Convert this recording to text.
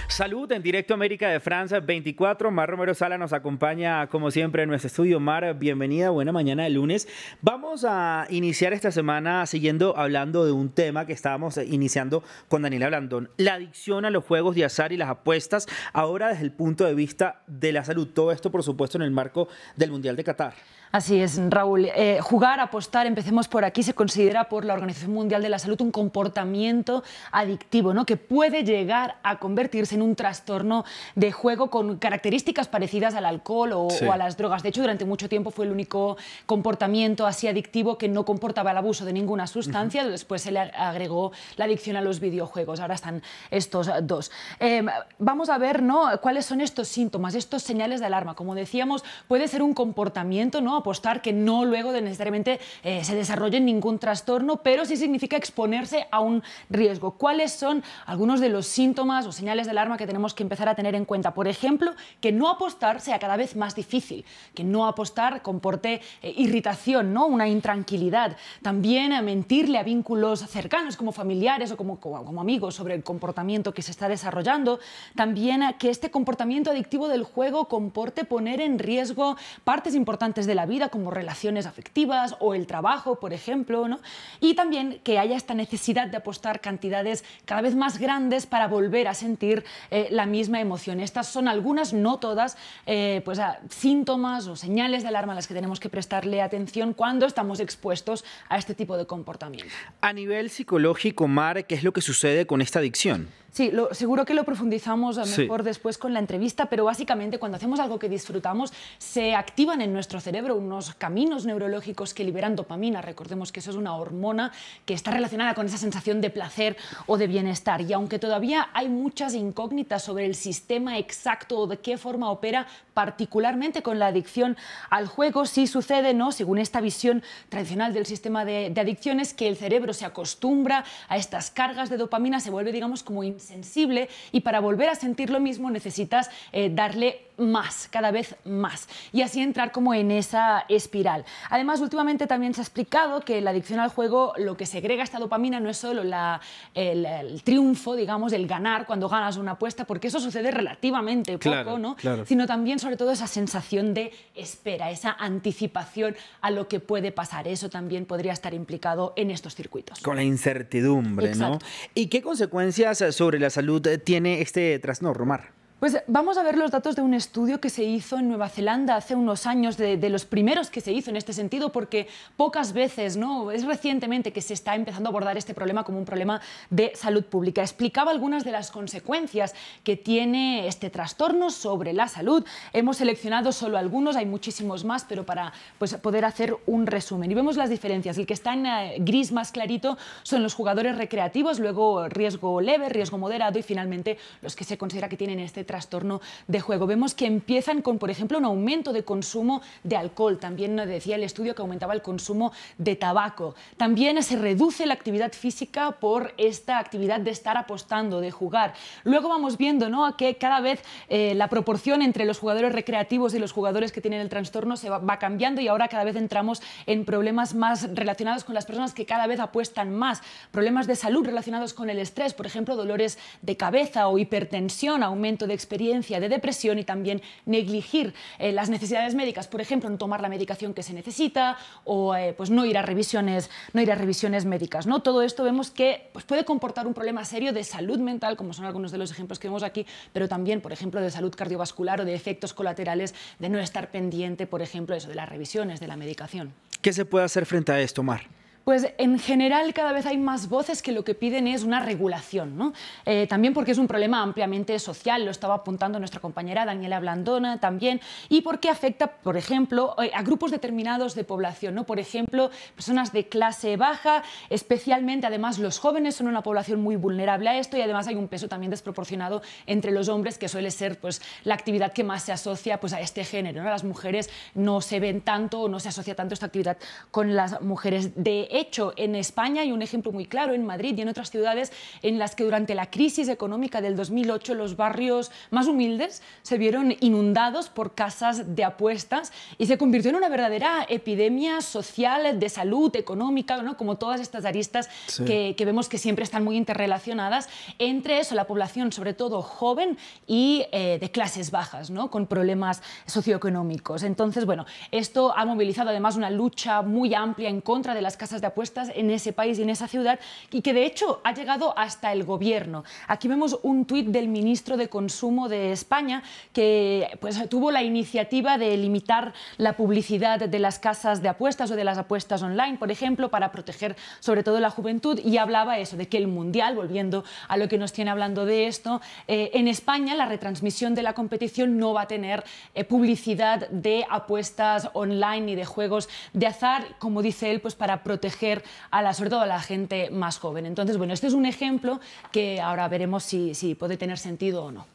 Salud en directo América de Francia 24. Mar Romero Sala nos acompaña como siempre en nuestro estudio. Mar, bienvenida, buena mañana de lunes. Vamos a iniciar esta semana siguiendo hablando de un tema que estábamos iniciando con Daniela Blandón. La adicción a los juegos de azar y las apuestas, ahora desde el punto de vista de la salud. Todo esto, por supuesto, en el marco del Mundial de Qatar. Así es, Raúl. Jugar, apostar, empecemos por aquí, se considera por la Organización Mundial de la Salud un comportamiento adictivo, ¿no? Que puede llegar a convertirse en un trastorno de juego con características parecidas al alcohol o a las drogas. De hecho, durante mucho tiempo fue el único comportamiento así adictivo que no comportaba el abuso de ninguna sustancia. Después se le agregó la adicción a los videojuegos. Ahora están estos dos. Vamos a ver, ¿no?, cuáles son estos síntomas, estos señales de alarma. Como decíamos, puede ser un comportamiento, ¿no?, apostar que no luego de necesariamente se desarrolle ningún trastorno, pero sí significa exponerse a un riesgo. ¿Cuáles son algunos de los síntomas o señales de alarma que tenemos que empezar a tener en cuenta? Por ejemplo, que no apostar sea cada vez más difícil, que no apostar comporte irritación, ¿no?, una intranquilidad. También mentirle a vínculos cercanos como familiares o como amigos sobre el comportamiento que se está desarrollando. También que este comportamiento adictivo del juego comporte poner en riesgo partes importantes de la vida, como relaciones afectivas o el trabajo, por ejemplo, ¿no? Y también que haya esta necesidad de apostar cantidades cada vez más grandes para volver a sentir la misma emoción. Estas son algunas, no todas, síntomas o señales de alarma a las que tenemos que prestarle atención cuando estamos expuestos a este tipo de comportamiento. A nivel psicológico, Mar, ¿qué es lo que sucede con esta adicción? Sí, seguro que lo profundizamos mejor después con la entrevista, pero básicamente cuando hacemos algo que disfrutamos se activan en nuestro cerebro unos caminos neurológicos que liberan dopamina. Recordemos que eso es una hormona que está relacionada con esa sensación de placer o de bienestar. Y aunque todavía hay muchas incógnitas sobre el sistema exacto o de qué forma opera, particularmente con la adicción al juego, sí sucede, ¿no?, según esta visión tradicional del sistema de adicciones, que el cerebro se acostumbra a estas cargas de dopamina, se vuelve, digamos, como insensible, y para volver a sentir lo mismo necesitas darle más, cada vez más, y así entrar como en esa espiral. Además, últimamente también se ha explicado que la adicción al juego, lo que segrega esta dopamina no es solo el triunfo, digamos, el ganar cuando ganas una apuesta, porque eso sucede relativamente poco, ¿no? Sino también, sobre todo, esa sensación de espera, esa anticipación a lo que puede pasar. Eso también podría estar implicado en estos circuitos. Con la incertidumbre, ¿no? ¿Y qué consecuencias sobre la salud tiene este trastorno, Mar? Pues vamos a ver los datos de un estudio que se hizo en Nueva Zelanda hace unos años, de los primeros que se hizo en este sentido, porque pocas veces, ¿no?, es recientemente que se está empezando a abordar este problema como un problema de salud pública. Explicaba algunas de las consecuencias que tiene este trastorno sobre la salud. Hemos seleccionado solo algunos, hay muchísimos más, pero para poder hacer un resumen. Y vemos las diferencias. El que está en gris más clarito son los jugadores recreativos, luego riesgo leve, riesgo moderado y finalmente los que se considera que tienen este trastorno de juego. Vemos que empiezan con, por ejemplo, un aumento de consumo de alcohol. También decía el estudio que aumentaba el consumo de tabaco. También se reduce la actividad física por esta actividad de estar apostando, de jugar. Luego vamos viendo, ¿no?, que cada vez la proporción entre los jugadores recreativos y los jugadores que tienen el trastorno se va cambiando, y ahora cada vez entramos en problemas más relacionados con las personas que cada vez apuestan más. Problemas de salud relacionados con el estrés, por ejemplo, dolores de cabeza o hipertensión, aumento de experiencia de depresión, y también negligir las necesidades médicas, por ejemplo, no tomar la medicación que se necesita o no ir a revisiones médicas, ¿no? Todo esto vemos que puede comportar un problema serio de salud mental, como son algunos de los ejemplos que vemos aquí, pero también, por ejemplo, de salud cardiovascular o de efectos colaterales de no estar pendiente, por ejemplo, eso de las revisiones de la medicación. ¿Qué se puede hacer frente a esto, Mar? Pues en general cada vez hay más voces que lo que piden es una regulación, ¿no? También porque es un problema ampliamente social, lo estaba apuntando nuestra compañera Daniela Blandón también, y porque afecta, por ejemplo, a grupos determinados de población, ¿no? Por ejemplo, personas de clase baja, especialmente, además, los jóvenes son una población muy vulnerable a esto, y además hay un peso también desproporcionado entre los hombres, que suele ser la actividad que más se asocia a este género, ¿no? Las mujeres no se ven tanto o no se asocia tanto esta actividad con las mujeres. De hecho, en España hay un ejemplo muy claro, en Madrid y en otras ciudades, en las que durante la crisis económica del 2008 los barrios más humildes se vieron inundados por casas de apuestas y se convirtió en una verdadera epidemia social, de salud, económica, ¿no? Como todas estas aristas que vemos que siempre están muy interrelacionadas. Entre eso, la población, sobre todo joven y de clases bajas, ¿no? Con problemas socioeconómicos. Entonces, bueno, esto ha movilizado además una lucha muy amplia en contra de las casas de apuestas en ese país y en esa ciudad, y que de hecho ha llegado hasta el gobierno. Aquí vemos un tuit del ministro de Consumo de España que pues, tuvo la iniciativa de limitar la publicidad de las casas de apuestas o de las apuestas online, por ejemplo, para proteger sobre todo la juventud, y hablaba eso, de que el Mundial, volviendo a lo que nos tiene hablando de esto, en España la retransmisión de la competición no va a tener publicidad de apuestas online y de juegos de azar, como dice él, pues para proteger sobre todo a la gente más joven. Entonces, bueno, este es un ejemplo que ahora veremos si puede tener sentido o no.